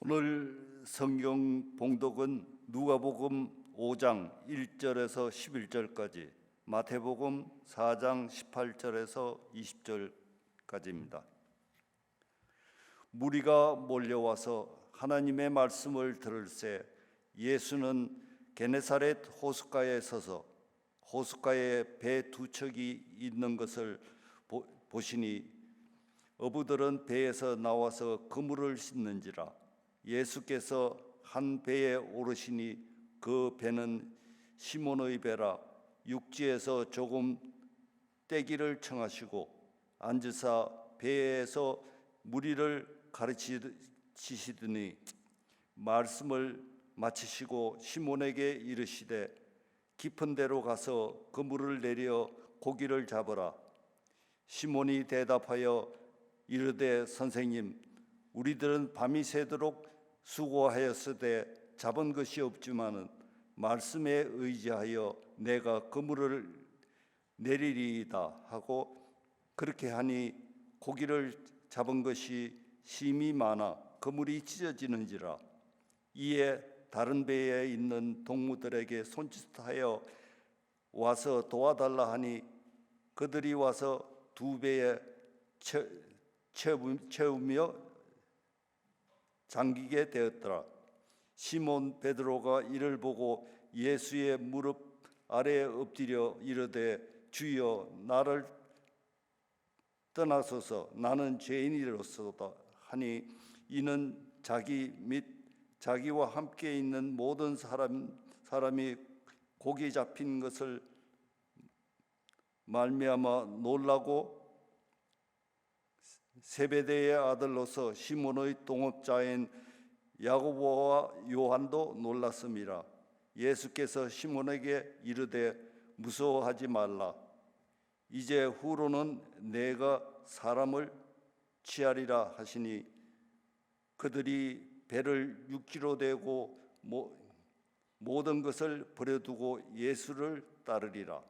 오늘 성경 봉독은 누가복음 5장 1절에서 11절까지, 마태복음 4장 18절에서 20절까지입니다. 무리가 몰려와서 하나님의 말씀을 들을새 예수는 게네사렛 호숫가에 서서 호숫가에 배 두 척이 있는 것을 보시니 어부들은 배에서 나와서 그물을 씻는지라. 예수께서 한 배에 오르시니 그 배는 시몬의 배라. 육지에서 조금 떼기를 청하시고 앉으사 배에서 무리를 가르치시더니 말씀을 마치시고 시몬에게 이르시되 깊은 데로 가서 그물을 내려 고기를 잡으라. 시몬이 대답하여 이르되 선생님, 우리들은 밤이 새도록 수고하였으되 잡은 것이 없지만은 말씀에 의지하여 내가 그물을 내리리이다 하고, 그렇게 하니 고기를 잡은 것이 심히 많아 그물이 찢어지는지라. 이에 다른 배에 있는 동무들에게 손짓하여 와서 도와달라 하니 그들이 와서 두 배에 채우며 잠기게 되었더라. 시몬 베드로가 이를 보고 예수의 무릎 아래에 엎드려 이르되 주여, 나를 떠나소서, 나는 죄인이로소이다 하니, 이는 자기 및 자기와 함께 있는 모든 사람이 고기 잡힌 것을 말미암아 놀라고 세베대의 아들로서 시몬의 동업자인 야고보와 요한도 놀랐음이라. 예수께서 시몬에게 이르되 무서워하지 말라. 이제 후로는 내가 사람을 취하리라 하시니 그들이 배를 육지로 대고 모든 것을 버려두고 예수를 따르리라.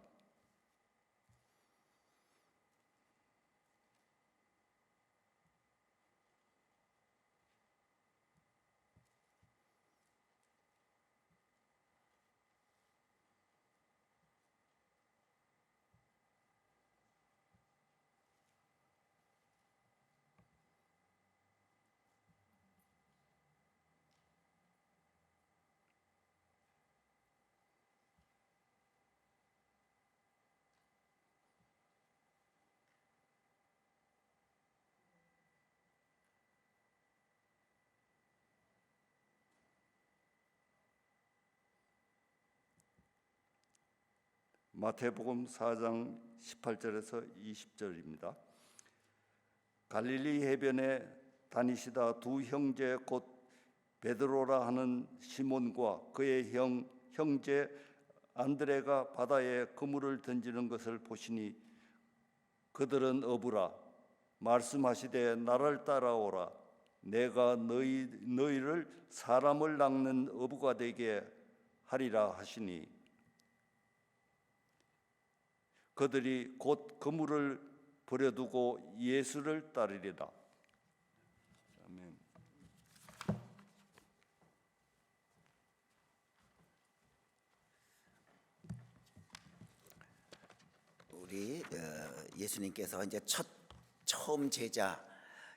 마태복음 4장 18절에서 20절입니다. 갈릴리 해변에 다니시다 두 형제 곧 베드로라 하는 시몬과 그의 형제 안드레가 바다에 그물을 던지는 것을 보시니 그들은 어부라. 말씀하시되 나를 따라오라. 내가 너희를 사람을 낚는 어부가 되게 하리라 하시니 그들이 곧 그물을 버려두고 예수를 따르리라. 아멘. 우리 예수님께서 이제 처음 제자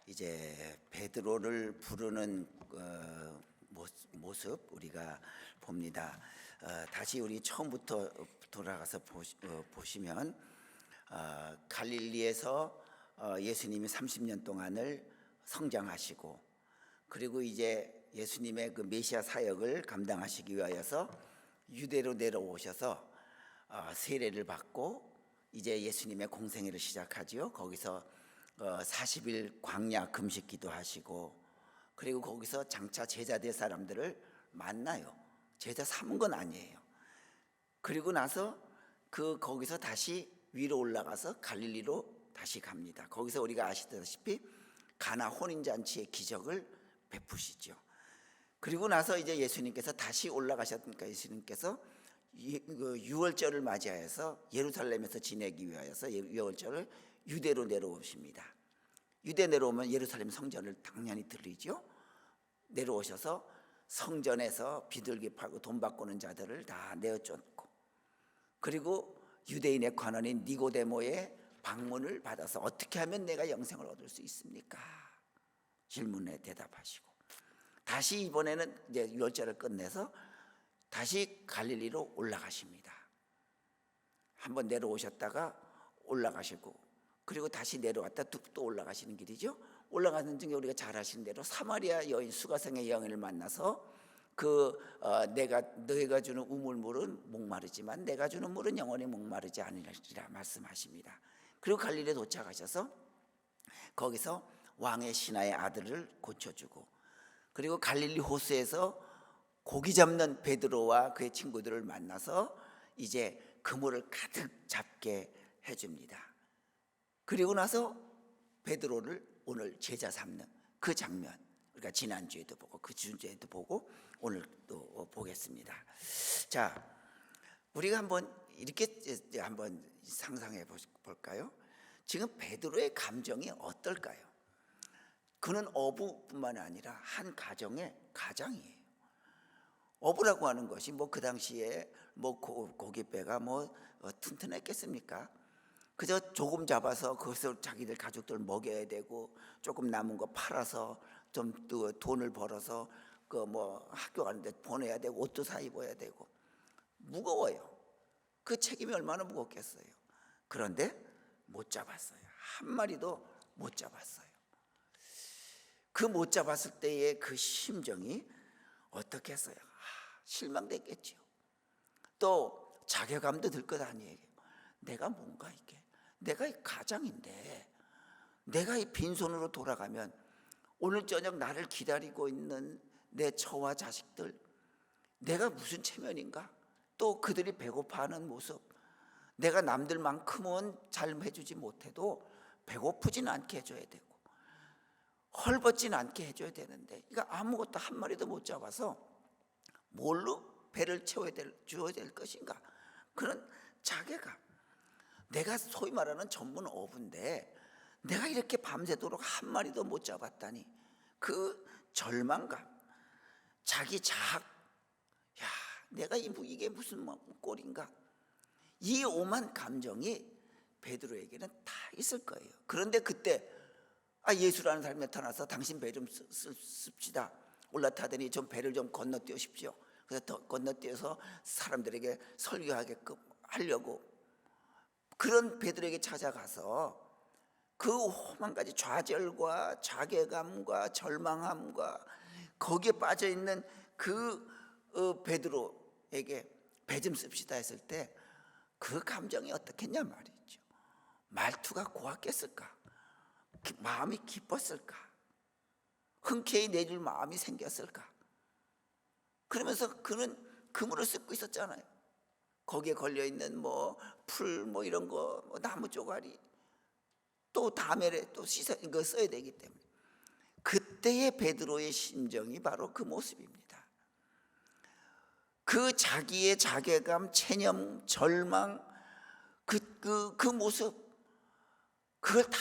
이제 베드로를 부르는 모습 우리가 봅니다. 다시 우리 처음부터 돌아가서 보시면 갈릴리에서 예수님이 30년 동안을 성장하시고, 그리고 이제 예수님의 그 메시아 사역을 감당하시기 위하여서 유대로 내려오셔서 세례를 받고 이제 예수님의 공생애를 시작하지요. 거기서 40일 광야 금식 기도하시고, 그리고 거기서 장차 제자 될 사람들을 만나요. 제자 삼은 건 아니에요. 그리고 나서 거기서 다시 위로 올라가서 갈릴리로 다시 갑니다. 거기서 우리가 아시다시피 가나 혼인잔치의 기적을 베푸시죠. 그리고 나서 이제 예수님께서 다시 올라가셨으니까 예수님께서 유월절을 맞이하여서 예루살렘에서 지내기 위하여서 유월절을 유대로 내려오십니다. 유대 내려오면 예루살렘 성전을 당연히 들리죠. 내려오셔서 성전에서 비둘기 팔고 돈 바꾸는 자들을 다 내어쫓고, 그리고 유대인의 관원인 니고데모의 방문을 받아서 어떻게 하면 내가 영생을 얻을 수 있습니까? 질문에 대답하시고, 다시 이번에는 이제 유월절을 끝내서 다시 갈릴리로 올라가십니다. 한번 내려오셨다가 올라가시고, 그리고 다시 내려왔다 또 올라가시는 길이죠. 올라가는 중에 우리가 잘 아시는 대로 사마리아 여인, 수가성의 여인을 만나서 너희가 주는 우물물은 목마르지만 내가 주는 물은 영원히 목마르지 아니하리라 말씀하십니다. 그리고 갈릴리에 도착하셔서 거기서 왕의 신하의 아들을 고쳐주고, 그리고 갈릴리 호수에서 고기 잡는 베드로와 그의 친구들을 만나서 이제 그물을 가득 잡게 해줍니다. 그리고 나서 베드로를 오늘 제자 삼는 그 장면, 우리가 지난주에도 보고 그 주주에도 보고 오늘 또 보겠습니다. 자, 우리가 한번 이렇게 한번 상상해 볼까요? 지금 베드로의 감정이 어떨까요? 그는 어부뿐만 아니라 한 가정의 가장이에요. 어부라고 하는 것이 뭐 그 당시에 뭐 고깃배가 뭐 튼튼했겠습니까? 그저 조금 잡아서 그것을 자기들 가족들 먹여야 되고, 조금 남은 거 팔아서 좀 돈을 벌어서 그 뭐 학교 가는데 보내야 되고, 옷도 사 입어야 되고, 무거워요. 그 책임이 얼마나 무겁겠어요. 그런데 못 잡았어요. 한 마리도 못 잡았어요. 그 못 잡았을 때의 그 심정이 어떻겠어요? 실망됐겠죠. 또 자괴감도 들 것 아니에요. 내가 뭔가 이게, 내가 이 가장인데 내가 이 빈손으로 돌아가면 오늘 저녁 나를 기다리고 있는 내 처와 자식들, 내가 무슨 체면인가? 또 그들이 배고파하는 모습, 내가 남들만큼은 잘 해주지 못해도 배고프진 않게 해줘야 되고 헐벗진 않게 해줘야 되는데, 이거 아무것도 한 마리도 못 잡아서 뭘로 배를 주어야 될 것인가? 그런 자괴감. 내가 소위 말하는 전문 어부인데 내가 이렇게 밤새도록 한 마리도 못 잡았다니, 그 절망감, 자기 자학, 야, 내가 이게 무슨 꼴인가? 이 오만 감정이 베드로에게는 다 있을 거예요. 그런데 그때 예수라는 사람이 나타나서 당신 배 좀 씁시다, 올라타더니 좀 배를 좀 건너뛰으십시오. 그래서 더 건너뛰어서 사람들에게 설교하게끔 하려고 그런 베드로에게 찾아가서 그 오만 가지 좌절과 자괴감과 절망함과 거기에 빠져 있는 그 베드로에게 배 좀 씁시다 했을 때 그 감정이 어떻겠냐 말이죠. 말투가 고왔겠을까? 마음이 기뻤을까? 흔쾌히 내줄 마음이 생겼을까? 그러면서 그는 그물을 쓰고 있었잖아요. 거기에 걸려있는 뭐 풀 뭐 이런 거, 뭐 나무 쪼가리, 또 다음에 또 씻어 이거 써야 되기 때문에, 그때의 베드로의 심정이 바로 그 모습입니다. 그 자기의 자괴감, 체념, 절망, 그 모습, 그걸 다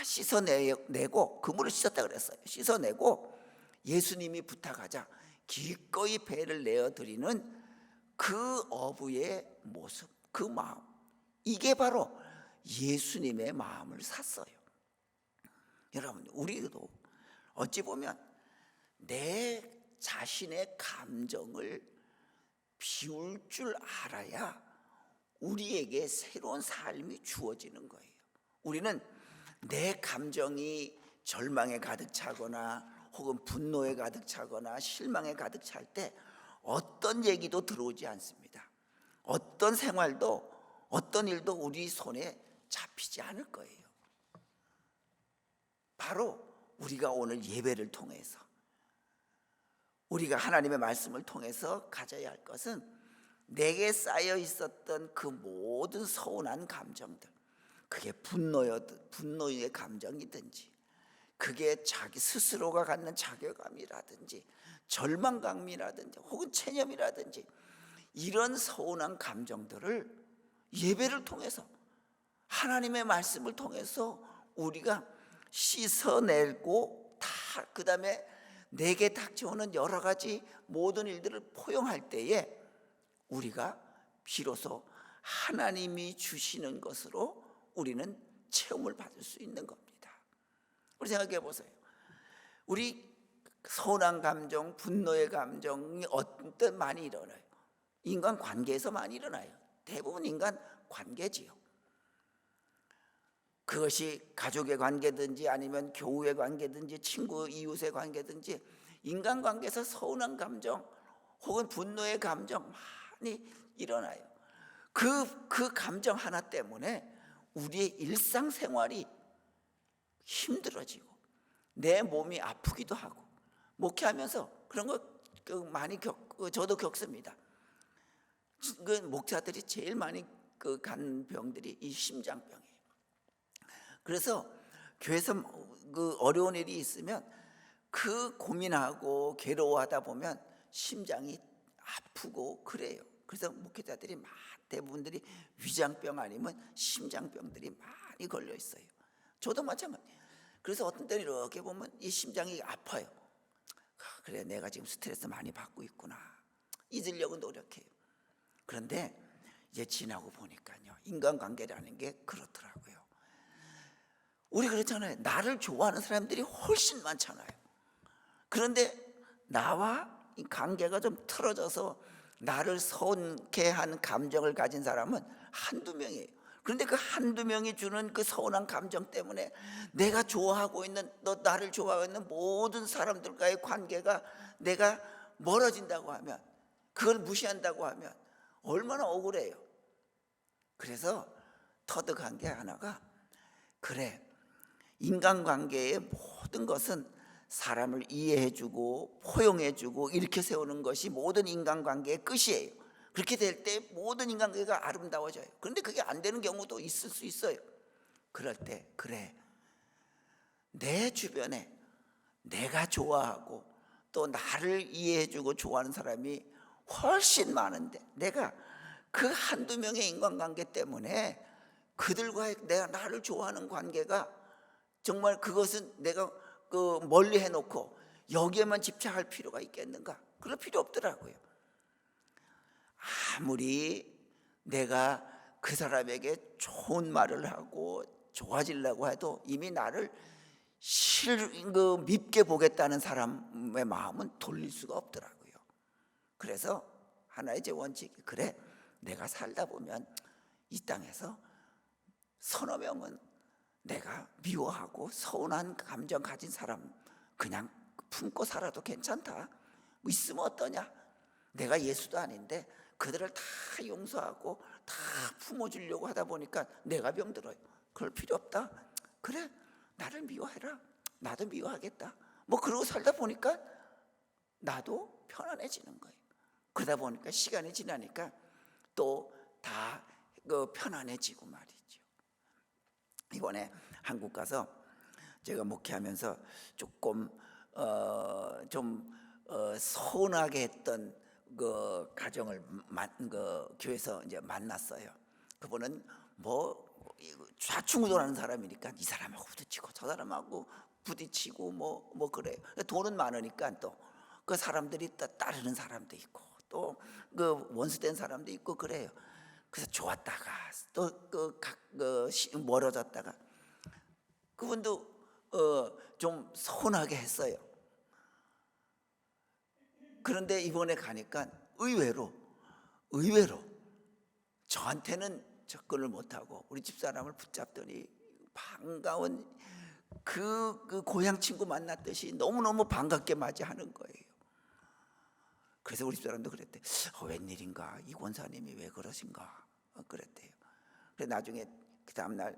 씻어내고, 그물을 씻었다 그랬어요. 씻어내고 예수님이 부탁하자 기꺼이 배를 내어드리는 그 어부의 모습, 그 마음, 이게 바로 예수님의 마음을 샀어요. 여러분, 우리도 어찌 보면 내 자신의 감정을 비울 줄 알아야 우리에게 새로운 삶이 주어지는 거예요. 우리는 내 감정이 절망에 가득 차거나 혹은 분노에 가득 차거나 실망에 가득 찰 때 어떤 얘기도 들어오지 않습니다. 어떤 생활도, 어떤 일도 우리 손에 잡히지 않을 거예요. 바로 우리가 오늘 예배를 통해서, 우리가 하나님의 말씀을 통해서 가져야 할 것은, 내게 쌓여 있었던 그 모든 서운한 감정들, 그게 분노의 감정이든지, 그게 자기 스스로가 갖는 자괴감이라든지 절망감이라든지 혹은 체념이라든지, 이런 서운한 감정들을 예배를 통해서, 하나님의 말씀을 통해서 우리가 씻어내고 다, 그 다음에 내게 닥쳐오는 여러 가지 모든 일들을 포용할 때에 우리가 비로소 하나님이 주시는 것으로 우리는 체험을 받을 수 있는 겁니다. 우리 생각해 보세요. 우리 서운한 감정, 분노의 감정이 어떤 많이 일어나요? 인간 관계에서 많이 일어나요. 대부분 인간 관계지요. 그것이 가족의 관계든지 아니면 교우의 관계든지 친구 이웃의 관계든지 인간관계에서 서운한 감정 혹은 분노의 감정 많이 일어나요. 그 감정 하나 때문에 우리의 일상생활이 힘들어지고 내 몸이 아프기도 하고 목회하면서 그런 거 많이 저도 겪습니다. 그 목사들이 제일 많이 간 병들이 이 심장병이에요. 그래서 교회에서 그 어려운 일이 있으면 그 고민하고 괴로워하다 보면 심장이 아프고 그래요. 그래서 목회자들이 대부분들이 위장병 아니면 심장병들이 많이 걸려 있어요. 저도 마찬가지예요. 그래서 어떤 때는 이렇게 보면 이 심장이 아파요. 그래, 내가 지금 스트레스 많이 받고 있구나. 잊으려고 노력해요. 그런데 이제 지나고 보니까요, 인간관계라는 게 그렇더라고요. 우리 그렇잖아요. 나를 좋아하는 사람들이 훨씬 많잖아요. 그런데 나와 이 관계가 좀 틀어져서 나를 서운케한 감정을 가진 사람은 한두 명이에요. 그런데 그 한두 명이 주는 그 서운한 감정 때문에 내가 좋아하고 있는, 나를 좋아하고 있는 모든 사람들과의 관계가 내가 멀어진다고 하면, 그걸 무시한다고 하면 얼마나 억울해요. 그래서 터득한 게 하나가, 그래, 인간관계의 모든 것은 사람을 이해해주고 포용해주고 이렇게 세우는 것이 모든 인간관계의 끝이에요. 그렇게 될 때 모든 인간관계가 아름다워져요. 그런데 그게 안 되는 경우도 있을 수 있어요. 그럴 때 그래, 내 주변에 내가 좋아하고 또 나를 이해해주고 좋아하는 사람이 훨씬 많은데 내가 그 한두 명의 인간관계 때문에 그들과의 내가 나를 좋아하는 관계가 정말 그것은 내가 멀리 해놓고 여기에만 집착할 필요가 있겠는가? 그럴 필요 없더라고요. 아무리 내가 그 사람에게 좋은 말을 하고 좋아지려고 해도 이미 나를 밉게 보겠다는 사람의 마음은 돌릴 수가 없더라고요. 그래서 하나의 제 원칙이, 그래, 내가 살다 보면 이 땅에서 서너 명은 내가 미워하고 서운한 감정 가진 사람 그냥 품고 살아도 괜찮다. 뭐 있으면 어떠냐? 내가 예수도 아닌데 그들을 다 용서하고 다 품어주려고 하다 보니까 내가 병들어요. 그럴 필요 없다. 그래, 나를 미워해라. 나도 미워하겠다. 뭐 그러고 살다 보니까 나도 편안해지는 거예요. 그러다 보니까 시간이 지나니까 또 다 편안해지고 말이죠. 이번에 한국 가서 제가 목회하면서 조금 서운하게 했던 그 가정을 교회에서 이제 만났어요. 그분은 뭐 좌충우돌하는 사람이니까 이 사람하고 부딪히고 저 사람하고 부딪히고 뭐 그래요. 돈은 많으니까 또 그 사람들이 또 따르는 사람도 있고 또 그 원수된 사람도 있고 그래요. 그래서 좋았다가 또 멀어졌다가 그분도 좀 서운하게 했어요. 그런데 이번에 가니까 의외로 저한테는 접근을 못하고 우리 집사람을 붙잡더니 반가운 그 고향 친구 만났듯이 너무너무 반갑게 맞이하는 거예요. 그래서 우리 집사람도 그랬대. 웬일인가, 이 권사님이 왜 그러신가 그랬대요. 그래서 나중에 그 다음날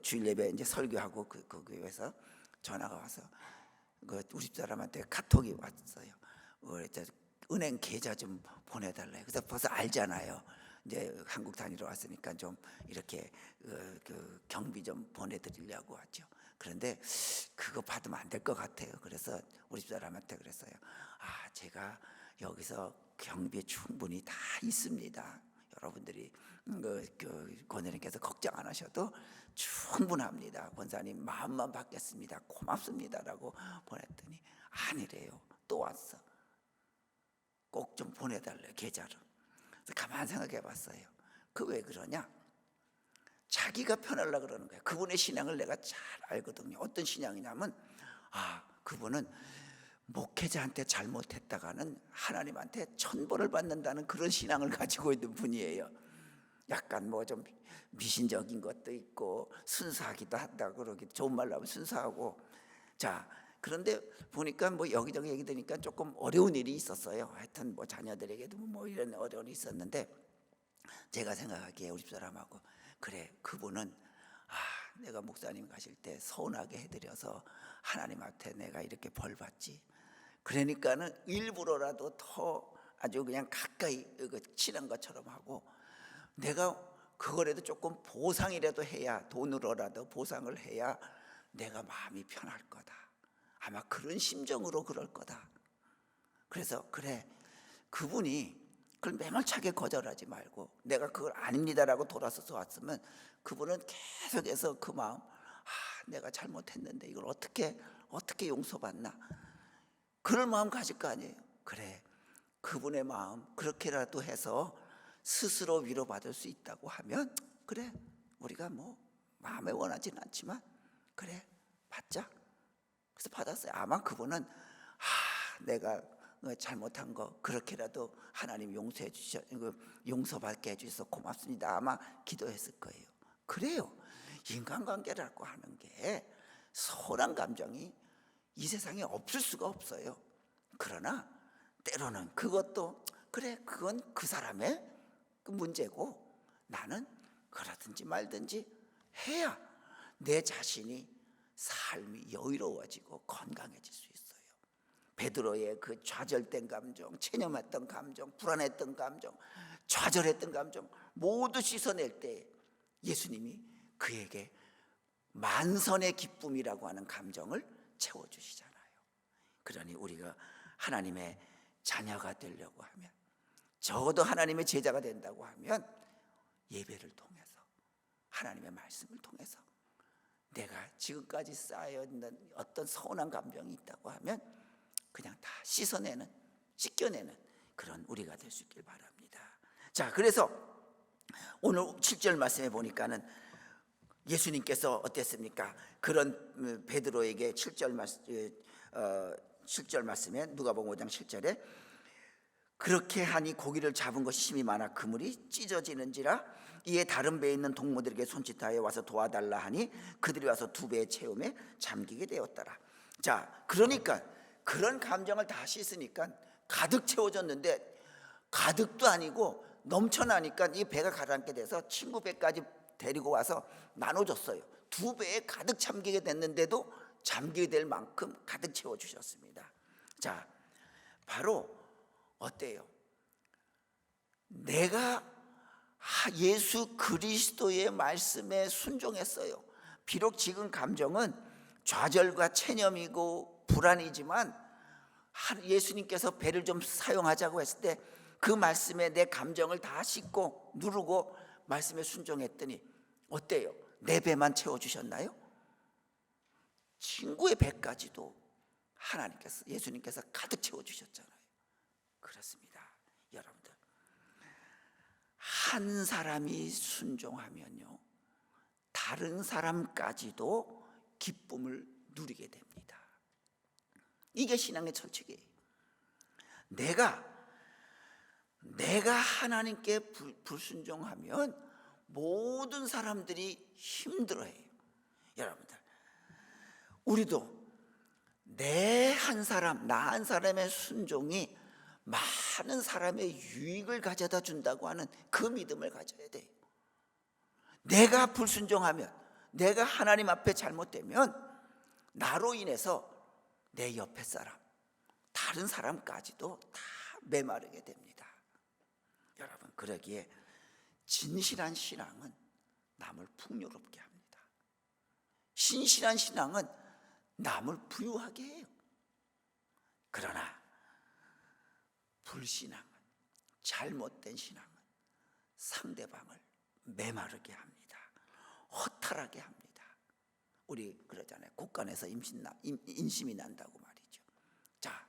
주일 예배 이제 설교하고 그 교회에서 전화가 와서 우리 집사람한테 카톡이 왔어요. 은행 계좌 좀 보내달래. 그래서 벌써 알잖아요. 이제 한국 다니러 왔으니까 좀 이렇게 경비 좀 보내드리려고 하죠. 그런데 그거 받으면 안 될 것 같아요. 그래서 우리 집사람한테 그랬어요. 제가 여기서 경비에 충분히 다 있습니다. 여러분들이 권사님께서 걱정 안 하셔도 충분합니다. 권사님 마음만 받겠습니다. 고맙습니다라고 보냈더니 아니래요. 또 왔어. 꼭 좀 보내달래, 계좌를. 그래서 가만히 생각해 봤어요. 그 왜 그러냐? 자기가 편하려고 그러는 거야. 그분의 신앙을 내가 잘 알거든요. 어떤 신앙이냐면 그분은 목회자한테 잘못했다가는 하나님한테 천벌을 받는다는 그런 신앙을 가지고 있는 분이에요. 약간 뭐 좀 미신적인 것도 있고 순수하기도 한다 그러기, 좋은 말로 하면 순수하고. 자, 그런데 보니까 뭐 여기저기 얘기 들으니까 조금 어려운 일이 있었어요. 하여튼 뭐 자녀들에게도 뭐 이런 어려움이 있었는데, 제가 생각하기에 우리 집사람하고, 그래, 그분은 내가 목사님 가실 때 서운하게 해드려서 하나님 앞에 내가 이렇게 벌 받지, 그러니까는 일부러라도 더 아주 그냥 가까이 친한 것처럼 하고, 내가 그거라도 조금 보상이라도 해야, 돈으로라도 보상을 해야 내가 마음이 편할 거다. 아마 그런 심정으로 그럴 거다. 그래서 그래, 그분이 그걸 매몰차게 거절하지 말고, 내가 그걸 아닙니다라고 돌아서서 왔으면 그분은 계속해서 그 마음, 내가 잘못했는데 이걸 어떻게 용서받나, 그럴 마음 가질 거 아니에요. 그래, 그분의 마음 그렇게라도 해서 스스로 위로받을 수 있다고 하면, 그래, 우리가 뭐 마음에 원하지는 않지만 그래, 받자. 그래서 받았어요. 아마 그분은 내가 잘못한 거 그렇게라도 하나님 용서받게 해주셔서 고맙습니다, 아마 기도했을 거예요. 그래요. 인간관계라고 하는 게 서운한 감정이 이 세상에 없을 수가 없어요. 그러나 때로는 그것도, 그래, 그건 그 사람의 그 문제고, 나는 그러든지 말든지 해야 내 자신이 삶이 여유로워지고 건강해질 수 있어요. 베드로의 그 좌절된 감정, 체념했던 감정, 불안했던 감정, 좌절했던 감정 모두 씻어낼 때 예수님이 그에게 만선의 기쁨이라고 하는 감정을 채워주시잖아요. 그러니 우리가 하나님의 자녀가 되려고 하면, 적어도 하나님의 제자가 된다고 하면, 예배를 통해서, 하나님의 말씀을 통해서 내가 지금까지 쌓여있는 어떤 서운한 감정이 있다고 하면 그냥 다 씻겨내는 그런 우리가 될 수 있길 바랍니다. 자, 그래서 오늘 7절 말씀에 보니까는 예수님께서 어땠습니까? 그런 베드로에게 7절 말씀에, 누가복음 5장 7절에 그렇게 하니 고기를 잡은 것이 심히 많아 그물이 찢어지는지라, 이에 다른 배에 있는 동무들에게 손짓하여 와서 도와달라 하니 그들이 와서 두 배의 채움에 잠기게 되었더라. 자, 그러니까 그런 감정을 다 씻으니까 가득 채워졌는데, 가득도 아니고 넘쳐나니까 이 배가 가라앉게 돼서 친구 배까지 데리고 와서 나눠줬어요. 두 배에 가득 잠기게 됐는데도 잠기게 될 만큼 가득 채워주셨습니다. 자, 바로 어때요? 내가 예수 그리스도의 말씀에 순종했어요. 비록 지금 감정은 좌절과 체념이고 불안이지만, 예수님께서 배를 좀 사용하자고 했을 때 그 말씀에 내 감정을 다 싣고 누르고 말씀에 순종했더니 어때요? 내 배만 채워주셨나요? 친구의 배까지도 예수님께서 가득 채워주셨잖아요. 그렇습니다. 여러분들, 한 사람이 순종하면요, 다른 사람까지도 기쁨을 누리게 됩니다. 이게 신앙의 철칙이에요. 내가 하나님께 불순종하면 모든 사람들이 힘들어해요. 여러분들, 우리도 나 한 사람의 순종이 많은 사람의 유익을 가져다 준다고 하는 그 믿음을 가져야 돼요. 내가 불순종하면, 내가 하나님 앞에 잘못되면 나로 인해서 내 옆에 사람, 다른 사람까지도 다 메마르게 됩니다. 여러분, 그러기에 진실한 신앙은 남을 풍요롭게 합니다. 신실한 신앙은 남을 부유하게 해요. 그러나 불신앙은, 잘못된 신앙은 상대방을 메마르게 합니다. 허탈하게 합니다. 우리 그러잖아요. 국간에서 인심이 난다고 말이죠. 자,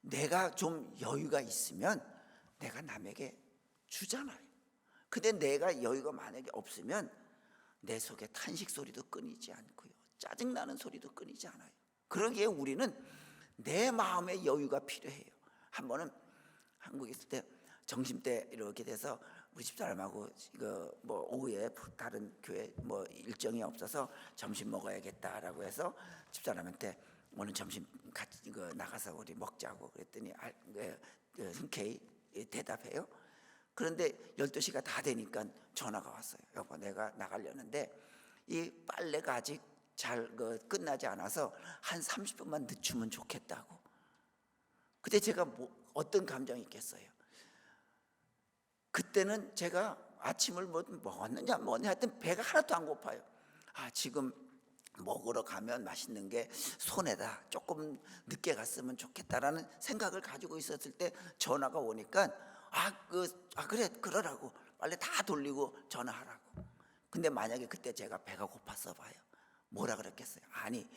내가 좀 여유가 있으면 내가 남에게 주잖아요. 근데 내가 여유가 만약에 없으면 내 속에 탄식 소리도 끊이지 않고요, 짜증나는 소리도 끊이지 않아요. 그러기에 우리는 내 마음의 여유가 필요해요. 한 번은 한국에 있을 때 점심때 이렇게 돼서 우리 집사람하고 뭐 오후에 다른 교회 뭐 일정이 없어서 점심 먹어야겠다라고 해서 집사람한테 오늘 점심 같이 나가서 우리 먹자고 그랬더니 흔쾌히 대답해요. 그런데 12시가 다 되니까 전화가 왔어요. 여보, 내가 나가려는데 이 빨래가 아직 잘 끝나지 않아서 한 30분만 늦추면 좋겠다고. 그때 제가 어떤 감정이 있겠어요? 그때는 제가 아침을 먹었느냐 뭐냐 하여튼 배가 하나도 안 고파요. 지금 먹으러 가면 맛있는 게 손해다, 조금 늦게 갔으면 좋겠다라는 생각을 가지고 있었을 때 전화가 오니까 그래 그러라고 빨리 다 돌리고 전화하라고. 근데 만약에 그때 제가 배가 고팠어 봐요, 뭐라 그랬겠어요? 아니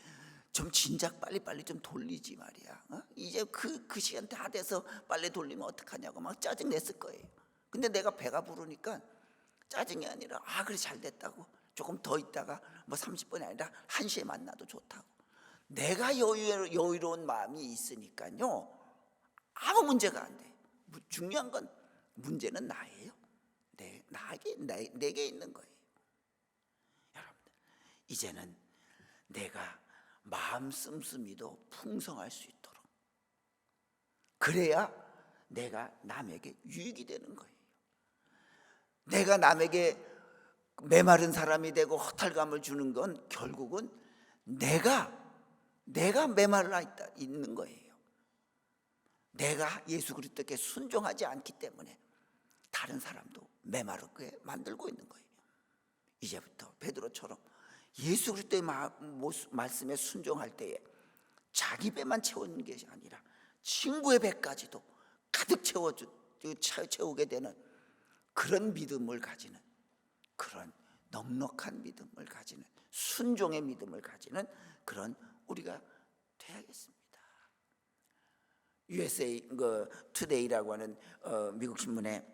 좀 진작 빨리빨리 좀 돌리지 말이야. 이제 그 시간 다 돼서 빨리 돌리면 어떡하냐고 막 짜증 냈을 거예요. 근데 내가 배가 부르니까 짜증이 아니라 그래 잘 됐다고, 조금 더 있다가 뭐 30분이 아니라 1시에 만나도 좋다고. 내가 여유로운 마음이 있으니까요 아무 문제가 안 돼. 중요한 건 문제는 나예요. 내게 있는 거예요. 여러분들, 이제는 내가 마음 씀씀이도 풍성할 수 있도록, 그래야 내가 남에게 유익이 되는 거예요. 내가 남에게 메마른 사람이 되고 허탈감을 주는 건 결국은 내가 메말라 있는 거예요. 내가 예수 그리스도께 순종하지 않기 때문에 다른 사람도 메마르게 만들고 있는 거예요. 이제부터 베드로처럼 예수 그리스도의 말씀에 순종할 때에 자기 배만 채우는 것이 아니라 친구의 배까지도 가득 채우게 되는 그런 믿음을 가지는, 그런 넉넉한 믿음을 가지는, 순종의 믿음을 가지는 그런 우리가 되야겠습니다. USA 투데이라고 하는 미국 신문에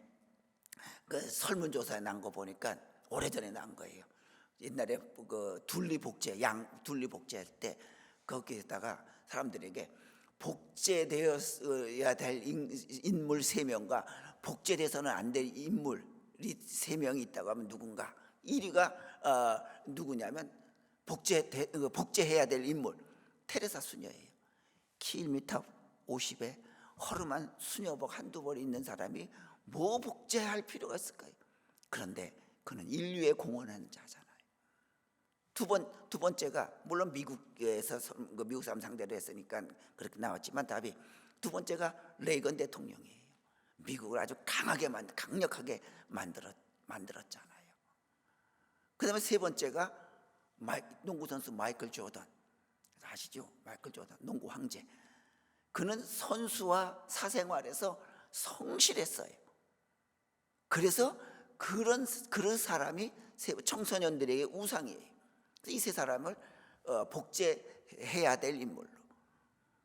설문조사에 난 거 보니까 오래전에 난 거예요. 옛날에 둘리 복제할 때 거기에다가 사람들에게 복제되어야 될 인물 3명과 복제돼서는 안 될 인물이 3명이 있다고 하면 누군가? 1위가 누구냐면 복제해야 될 인물 테레사 수녀예요. 키 1m 50에 허름한 수녀복 한두 벌 있는 사람이 뭐 복제할 필요가 있을까요? 그런데 그는 인류에 공헌하는 자잖아요. 두 번째가 물론 미국에서 미국 사람 상대로 했으니까 그렇게 나왔지만 답이 두 번째가 레이건 대통령이에요. 미국을 아주 강력하게 만들었잖아요. 그다음에 세 번째가 농구 선수 마이클 조던, 아시죠? 마이클 조던, 농구 황제. 그는 선수와 사생활에서 성실했어요. 그래서 그런 사람이 청소년들에게 우상이에요. 이 세 사람을 복제해야 될 인물로,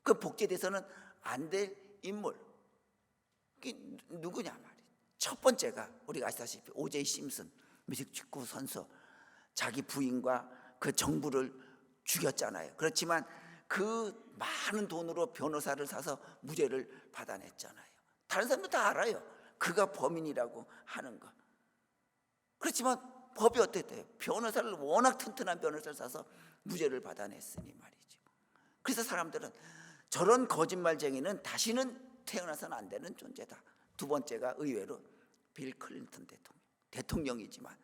그 복제돼서는 안 될 인물, 그게 누구냐 말이에요. 첫 번째가 우리가 아시다시피 오제이 심슨, 미식 축구 선수, 자기 부인과 그 정부를 죽였잖아요. 그렇지만 그 많은 돈으로 변호사를 사서 무죄를 받아냈잖아요. 다른 사람도 다 알아요, 그가 범인이라고 하는 거. 그렇지만 법이 어땠대요? 변호사를 워낙 튼튼한 변호사를 사서 무죄를 받아냈으니 말이죠. 그래서 사람들은 저런 거짓말쟁이는 다시는 태어나서는 안 되는 존재다. 두 번째가 의외로 빌 클린턴 대통령이지만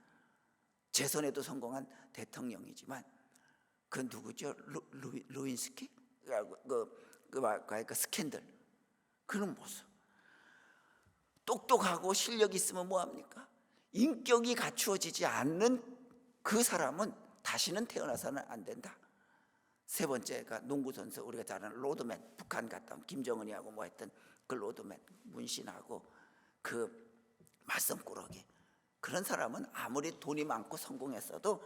재선에도 성공한 대통령이지만 그 누구죠? 루인스키? 그 스캔들. 그런 모습. 똑똑하고 실력 있으면 뭐합니까? 인격이 갖추어지지 않는 그 사람은 다시는 태어나서는 안 된다. 세 번째가 농구 선수, 우리가 잘 아는 로드맨, 북한 갔다 온 김정은이하고 뭐 했던 그 로드맨, 문신하고 그 말썽꾸러기. 그런 사람은 아무리 돈이 많고 성공했어도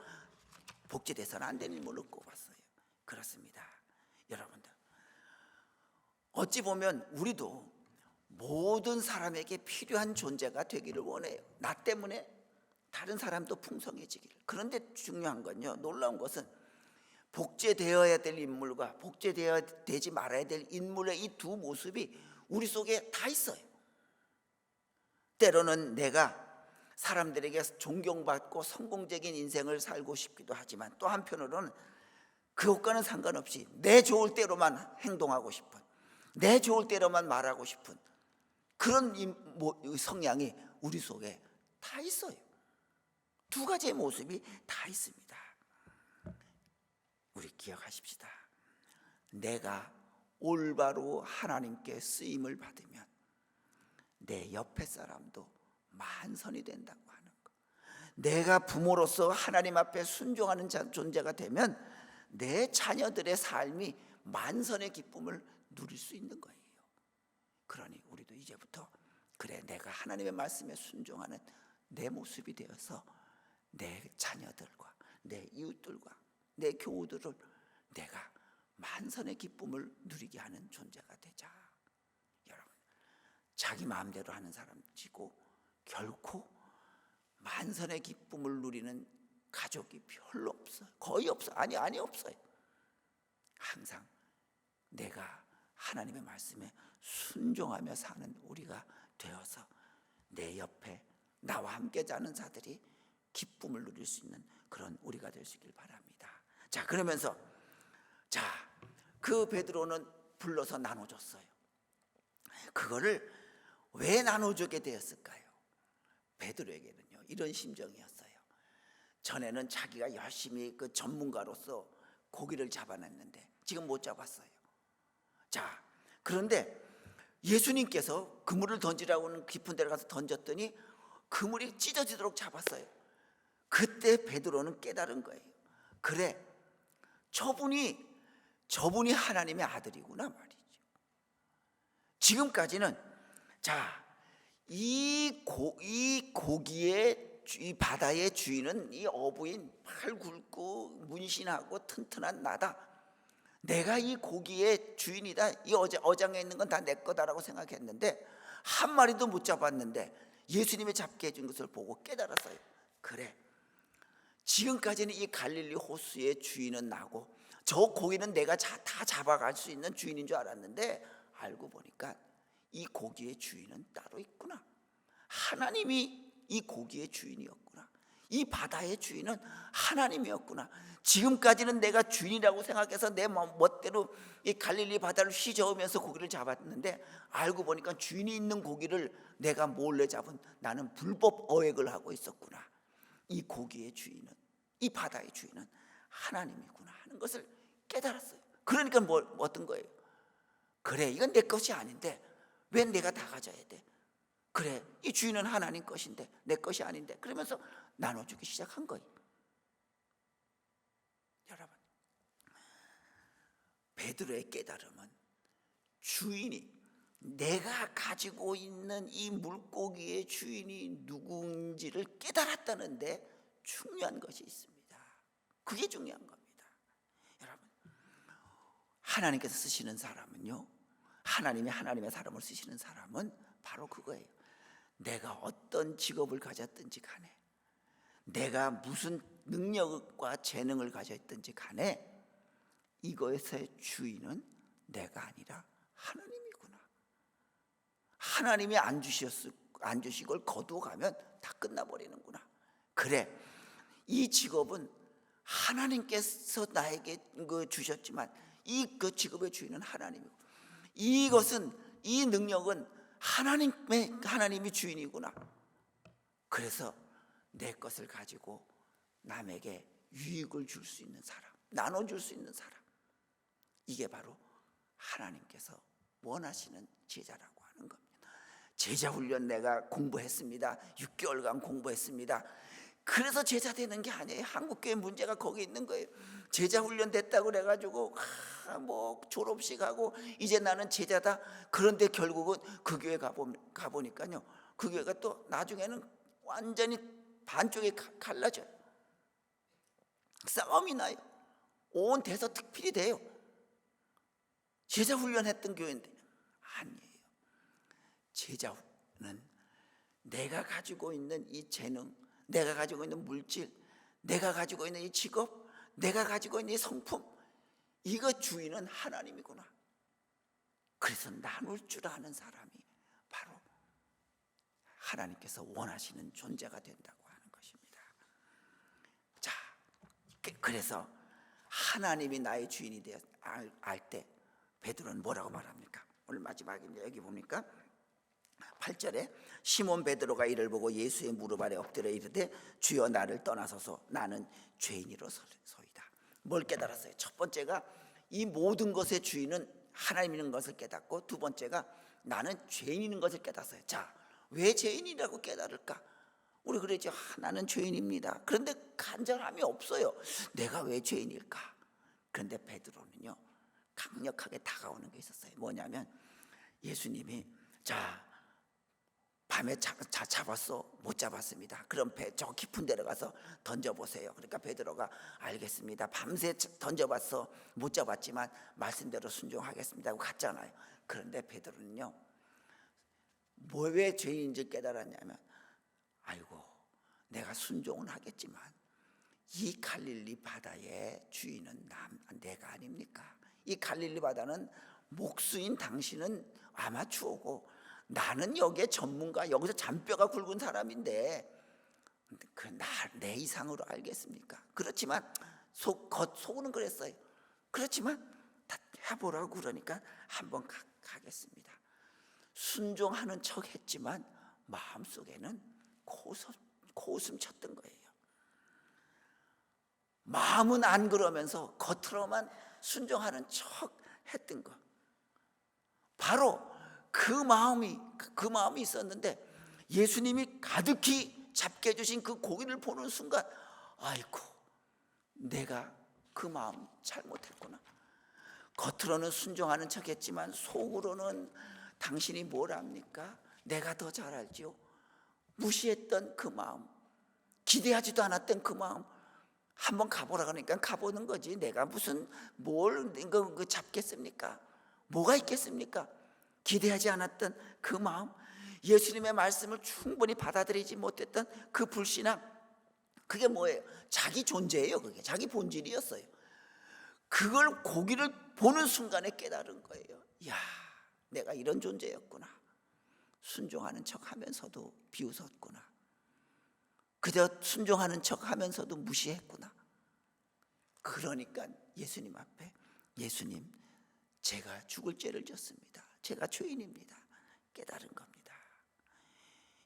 복제돼서는 안 되는 인물로 꼽았어요. 그렇습니다. 여러분들, 어찌 보면 우리도 모든 사람에게 필요한 존재가 되기를 원해요. 나 때문에 다른 사람도 풍성해지기를. 그런데 중요한 건요, 놀라운 것은 복제되어야 될 인물과 복제되지 말아야 될 인물의 이 두 모습이 우리 속에 다 있어요. 때로는 내가 사람들에게 존경받고 성공적인 인생을 살고 싶기도 하지만, 또 한편으로는 그것과는 상관없이 내 좋을 대로만 행동하고 싶은, 내 좋을 대로만 말하고 싶은 그런 성향이 우리 속에 다 있어요. 두 가지의 모습이 다 있습니다. 우리 기억하십시다. 내가 올바로 하나님께 쓰임을 받으면 내 옆에 사람도 만선이 된다고 하는 것. 내가 부모로서 하나님 앞에 순종하는 존재가 되면 내 자녀들의 삶이 만선의 기쁨을 누릴 수 있는 거예요. 그러니 우리도 이제부터 그래, 내가 하나님의 말씀에 순종하는 내 모습이 되어서 내 자녀들과 내 이웃들과 내 교우들을 내가 만선의 기쁨을 누리게 하는 존재가 되자. 여러분, 자기 마음대로 하는 사람이고 결코 만선의 기쁨을 누리는 가족이 별로 없어요. 거의 없어요. 아니 없어요. 항상 내가 하나님의 말씀에 순종하며 사는 우리가 되어서 내 옆에 나와 함께 자는 자들이 기쁨을 누릴 수 있는 그런 우리가 될 수 있길 바랍니다. 자, 그러면서 그 베드로는 불러서 나눠줬어요. 그거를 왜 나눠주게 되었을까요? 베드로에게는요, 이런 심정이었어요. 전에는 자기가 열심히 그 전문가로서 고기를 잡아냈는데 지금 못 잡았어요. 자, 그런데 예수님께서 그물을 던지라고는 깊은 데로 가서 던졌더니 그물이 찢어지도록 잡았어요. 그때 베드로는 깨달은 거예요. 그래, 저분이 하나님의 아들이구나 말이죠. 지금까지는 이 고기의, 이 바다의 주인은 이 어부인, 팔 굵고 문신하고 튼튼한 나다. 내가 이 고기의 주인이다. 이 어장에 있는 건 다 내 거다라고 생각했는데 한 마리도 못 잡았는데 예수님이 잡게 해준 것을 보고 깨달았어요. 그래, 지금까지는 이 갈릴리 호수의 주인은 나고 저 고기는 내가 다 잡아갈 수 있는 주인인 줄 알았는데 알고 보니까 이 고기의 주인은 따로 있구나. 하나님이 이 고기의 주인이었구나. 이 바다의 주인은 하나님이었구나. 지금까지는 내가 주인이라고 생각해서 내 멋대로 이 갈릴리 바다를 휘저으면서 고기를 잡았는데 알고 보니까 주인이 있는 고기를 내가 몰래 잡은, 나는 불법 어획을 하고 있었구나. 이 고기의 주인은, 이 바다의 주인은 하나님이구나 하는 것을 깨달았어요. 그러니까 어떤 거예요? 그래, 이건 내 것이 아닌데 왜 내가 다 가져야 돼? 그래, 이 주인은 하나님 것인데 내 것이 아닌데, 그러면서 나눠주기 시작한 거예요. 여러분, 베드로의 깨달음은 주인이, 내가 가지고 있는 이 물고기의 주인이 누군지를 깨달았다는데 중요한 것이 있습니다. 그게 중요한 겁니다. 여러분, 하나님께서 쓰시는 사람은요, 하나님의 사람을 쓰시는 사람은 바로 그거예요. 내가 어떤 직업을 가졌든지 간에, 내가 무슨 능력과 재능을 가졌든지 간에 이것의 주인은 내가 아니라 하나님이구나. 하나님이 안 주시고 거두어 가면 다 끝나버리는구나. 그래, 이 직업은 하나님께서 나에게 주셨지만 그 직업의 주인은 하나님이고, 이 능력은 하나님이 주인이구나. 그래서 내 것을 가지고 남에게 유익을 줄 수 있는 사람, 나눠줄 수 있는 사람, 이게 바로 하나님께서 원하시는 제자라고 하는 겁니다. 제자 훈련 내가 공부했습니다. 6개월간 공부했습니다. 그래서 제자 되는 게 아니에요. 한국교회 문제가 거기 있는 거예요. 제자 훈련 됐다고 그래가지고 졸업식 하고 이제 나는 제자다. 그런데 결국은 그 교회 가보니까요, 그 교회가 또 나중에는 완전히 반쪽에 갈라져요. 싸움이 나요. 온 대서특필이 돼요. 제자 훈련했던 교회인데 아니에요. 제자는 내가 가지고 있는 이 재능, 내가 가지고 있는 물질, 내가 가지고 있는 이 직업, 내가 가지고 있는 이 성품, 이거 주인은 하나님이구나. 그래서 나눌 줄 아는 사람이 바로 하나님께서 원하시는 존재가 된다고 하는 것입니다. 자, 그래서 하나님이 나의 주인이 되어 알 때 베드로는 뭐라고 말합니까? 오늘 마지막입니다. 여기 보니까 8절에 시몬 베드로가 이를 보고 예수의 무릎 아래 엎드려 이르되 주여 나를 떠나소서 나는 죄인이로소이다. 뭘 깨달았어요? 첫 번째가 이 모든 것의 주인은 하나님인 것을 깨닫고, 두 번째가 나는 죄인인 것을 깨닫았어요. 자, 왜 죄인이라고 깨달을까? 우리 그러죠. 나는 죄인입니다. 그런데 간절함이 없어요. 내가 왜 죄인일까? 그런데 베드로는요, 강력하게 다가오는 게 있었어요. 뭐냐면 예수님이 자, 밤에 잡았어? 못 잡았습니다. 그럼 저 깊은 데로 가서 던져보세요. 그러니까 베드로가 알겠습니다. 밤새 던져봤어. 못 잡았지만 말씀대로 순종하겠습니다 하고 갔잖아요. 그런데 베드로는요, 왜 죄인인지 깨달았냐면, 아이고, 내가 순종은 하겠지만 이 갈릴리 바다의 주인은 내가 아닙니까? 이 갈릴리 바다는 목수인 당신은 아마추어고 나는 여기에 전문가, 여기서 잔뼈가 굵은 사람인데 내 이상으로 알겠습니까? 그렇지만 속으로는 그랬어요. 그렇지만 다 해보라고 그러니까 한번 가겠습니다. 순종하는 척 했지만 마음속에는 코웃음 쳤던 거예요. 마음은 안 그러면서 겉으로만 순종하는 척 했던 거. 바로 그 마음이 있었는데 예수님이 가득히 잡게 해주신 그 고기를 보는 순간, 아이고, 내가 그 마음 잘못했구나. 겉으로는 순종하는 척했지만 속으로는 당신이 뭘 압니까? 내가 더 잘 알지요. 무시했던 그 마음, 기대하지도 않았던 그 마음, 한번 가보라 그러니까 가보는 거지. 내가 무슨 뭘 잡겠습니까? 뭐가 있겠습니까? 기대하지 않았던 그 마음, 예수님의 말씀을 충분히 받아들이지 못했던 그 불신앙, 그게 뭐예요? 자기 존재예요. 그게 자기 본질이었어요. 그걸 고기를 보는 순간에 깨달은 거예요. 이야, 내가 이런 존재였구나. 순종하는 척 하면서도 비웃었구나. 그저 순종하는 척 하면서도 무시했구나. 그러니까 예수님 앞에, 예수님, 제가 죽을 죄를 졌습니다. 제가 죄인입니다. 깨달은 겁니다.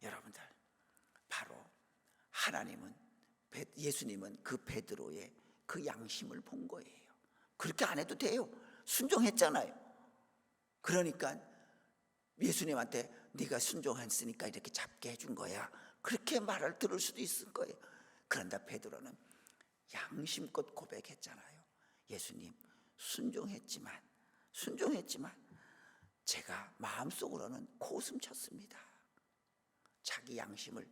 여러분들, 바로 하나님은, 예수님은 그 베드로의 그 양심을 본 거예요. 그렇게 안 해도 돼요. 순종했잖아요. 그러니까 예수님한테 네가 순종했으니까 이렇게 잡게 해준 거야, 그렇게 말을 들을 수도 있을 거예요. 그런데 베드로는 양심껏 고백했잖아요. 예수님, 순종했지만 제가 마음속으로는 코웃음 쳤습니다. 자기 양심을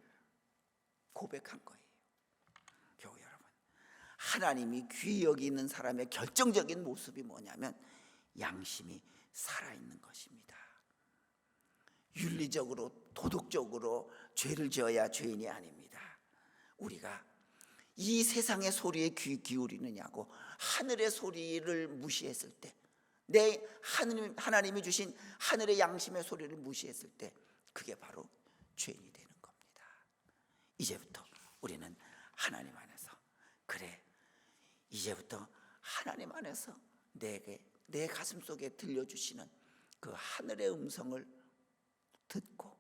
고백한 거예요. 교우 여러분, 하나님이 귀히 여기는 사람의 결정적인 모습이 뭐냐면 양심이 살아있는 것입니다. 윤리적으로, 도덕적으로 죄를 지어야 죄인이 아닙니다. 우리가 이 세상의 소리에 귀 기울이느냐고 하늘의 소리를 무시했을 때, 내 하나님이 주신 하늘의 양심의 소리를 무시했을 때, 그게 바로 죄인이 되는 겁니다. 이제부터 우리는 하나님 안에서, 그래, 이제부터 하나님 안에서 내 가슴 속에 들려주시는 그 하늘의 음성을 듣고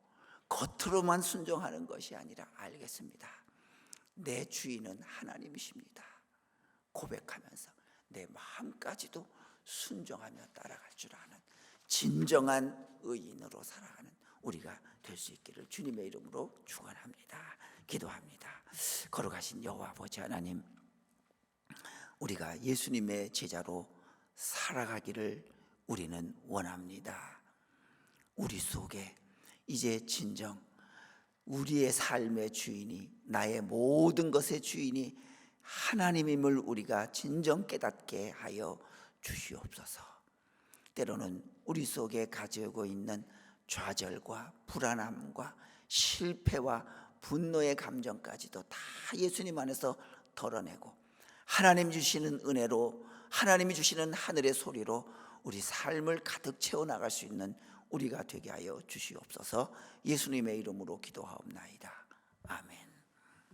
겉으로만 순종하는 것이 아니라, 알겠습니다, 내 주인은 하나님이십니다 고백하면서 내 마음까지도 순종하며 따라갈 줄 아는 진정한 의인으로 살아가는 우리가 될 수 있기를 주님의 이름으로 축원합니다. 기도합니다. 거룩하신 여호와 아버지 하나님, 우리가 예수님의 제자로 살아가기를 우리는 원합니다. 우리 속에 이제 진정 우리의 삶의 주인이, 나의 모든 것의 주인이 하나님임을 우리가 진정 깨닫게 하여 주시옵소서. 때로는 우리 속에 가지고 있는 좌절과 불안함과 실패와 분노의 감정까지도 다 예수님 안에서 덜어내고 하나님 주시는 은혜로, 하나님이 주시는 하늘의 소리로 우리 삶을 가득 채워나갈 수 있는 우리가 되게 하여 주시옵소서. 예수님의 이름으로 기도하옵나이다. 아멘.